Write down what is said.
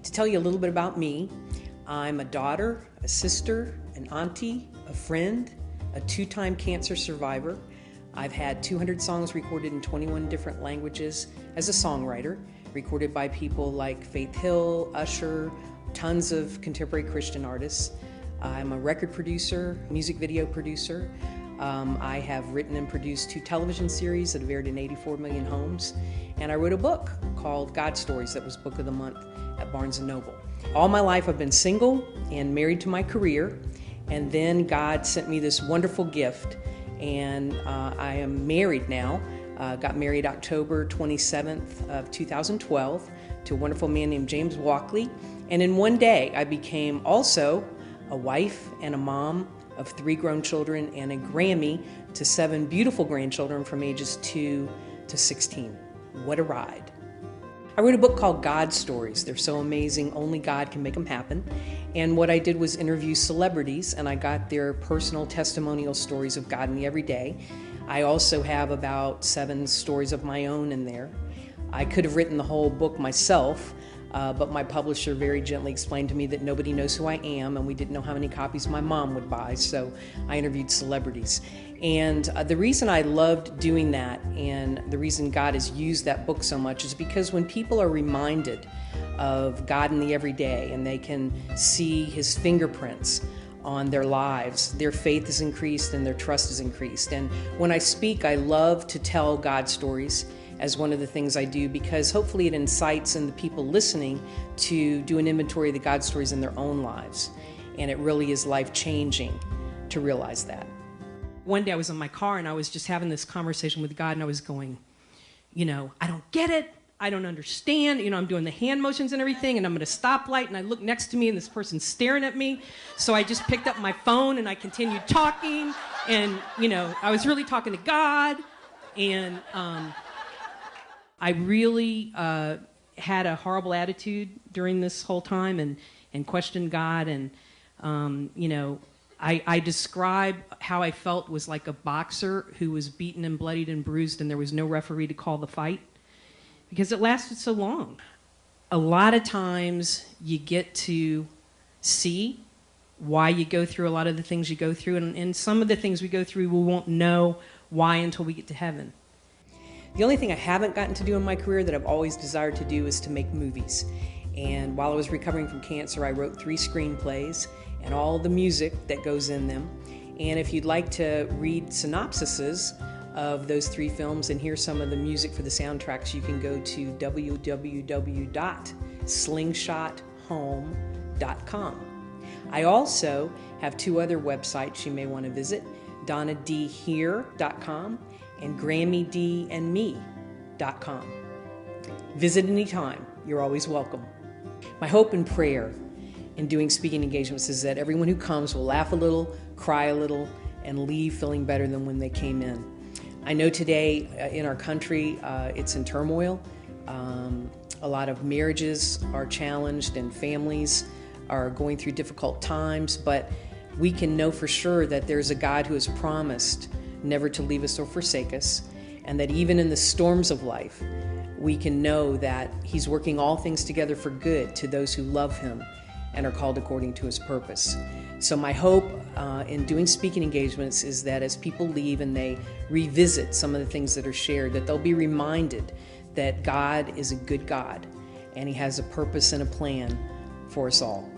To tell you a little bit about me, I'm a daughter, a sister, an auntie, a friend, a two-time cancer survivor. I've had 200 songs recorded in 21 different languages as a songwriter, recorded by people like Faith Hill, Usher, tons of contemporary Christian artists. I'm a record producer, music video producer. I have written and produced 2 television series that have aired in 84 million homes. And I wrote a book called God Stories that was Book of the Month at Barnes & Noble. All my life I've been single and married to my career. And then God sent me this wonderful gift. And I am married now. Got married October 27th of 2012 to a wonderful man named James Walchle. And in one day I became also a wife and a mom of 3 grown children and a Grammy to 7 beautiful grandchildren from ages 2 to 16. What a ride. I wrote a book called God Stories. They're so amazing, only God can make them happen. And what I did was interview celebrities, and I got their personal testimonial stories of God in the everyday. I also have about 7 stories of my own in there. I could have written the whole book myself, but my publisher very gently explained to me that nobody knows who I am, and we didn't know how many copies my mom would buy, so I interviewed celebrities. And the reason I loved doing that, and the reason God has used that book so much, is because when people are reminded of God in the everyday, and they can see His fingerprints on their lives, their faith is increased and their trust is increased. And when I speak, I love to tell God stories as one of the things I do, because hopefully it incites in the people listening to do an inventory of the God stories in their own lives. And it really is life-changing to realize that. One day I was in my car and I was just having this conversation with God, and I was going, I don't get it. I don't understand. I'm doing the hand motions and everything, and I'm at a stoplight, and I look next to me and this person's staring at me. So I just picked up my phone and I continued talking, and I was really talking to God. And I really had a horrible attitude during this whole time, and questioned God. And I describe how I felt was like a boxer who was beaten and bloodied and bruised, and there was no referee to call the fight because it lasted so long. A lot of times you get to see why you go through a lot of the things you go through, and some of the things we go through we won't know why until we get to heaven. The only thing I haven't gotten to do in my career that I've always desired to do is to make movies. And while I was recovering from cancer, I wrote 3 screenplays and all the music that goes in them. And if you'd like to read synopsises of those 3 films and hear some of the music for the soundtracks, you can go to www.slingshothome.com. I also have 2 other websites you may want to visit, donnadhere.com and grammydandme.com. Visit anytime. You're always welcome. My hope and prayer in doing speaking engagements is that everyone who comes will laugh a little, cry a little, and leave feeling better than when they came in. I know today in our country it's in turmoil. A lot of marriages are challenged and families are going through difficult times, but we can know for sure that there's a God who has promised never to leave us or forsake us, and that even in the storms of life, we can know that He's working all things together for good to those who love Him and are called according to His purpose. So my hope in doing speaking engagements is that as people leave and they revisit some of the things that are shared, that they'll be reminded that God is a good God and He has a purpose and a plan for us all.